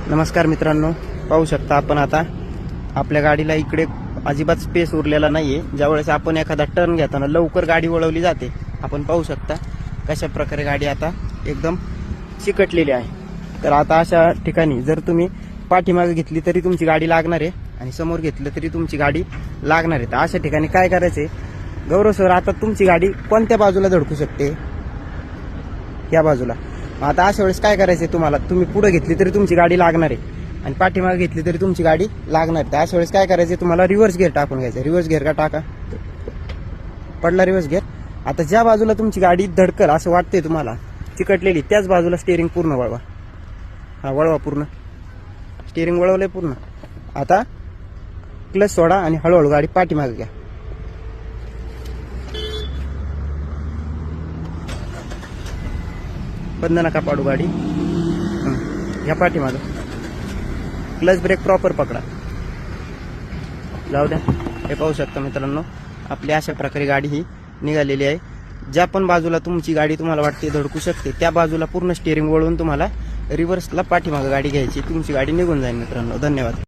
नमस्कार मित्रांनो, पाहू शकता आपण आता आपल्या गाडीला इकडे अजिबात स्पेस उरलेला नाहीये। ज्यावेळेस आपण एखादा टर्न घेताना लवकर गाडी वळवली जाते। आपण पाहू शकता कशा प्रकारे गाडी आता एकदम चिकटलेली आहे। तर आता अशा ठिकाणी जर तुम्ही पाठीमागे घेतली तरी तुमची गाडी लागणार आहे आणि समोर घेतली तरी तुमची गाडी लागणार आहे। तर अशा ठिकाणी काय करायचंय गौरव सर, आता तुमची गाडी कोणत्या बाजूला धडकू शकते? या बाजूला। आता अशा वेळेस काय करायचंय तुम्हाला, तुम्ही पुढे घेतली तरी तुमची गाडी लागणार आहे आणि पाठीमागे घेतली तरी तुमची गाडी लागणार आहे। तर अशा वेळेस काय करायचंय तुम्हाला, रिव्हर्स गिअर टाकून घ्यायचं। रिव्हर्स गिअर का टाका, पडला रिव्हर्स गिअर। आता ज्या बाजूला तुमची गाडी धडकल असं वाटतंय तुम्हाला चिकटलेली, त्याच बाजूला स्टीअरिंग पूर्ण वळवा। हा वळवा, पूर्ण स्टीअरिंग वळवलंय पूर्ण। आता क्लच सोडा आणि हळूहळू गाडी पाठीमागे घ्या। बंद नका पाडू गाडी, ह्या पाठीमागे क्लच ब्रेक प्रॉपर पकडा, जाऊ द्या। हे पाहू शकता मित्रांनो, आपली अशा प्रकारे गाडी ही निघालेली आहे। ज्या पण बाजूला तुमची गाडी तुम्हाला वाटते धडकू शकते त्या बाजूला पूर्ण स्टीअरिंग वळवून तुम्हाला रिव्हर्सला पाठीमागे गाडी घ्यायची, तुमची गाडी निघून जाईल मित्रांनो। धन्यवाद।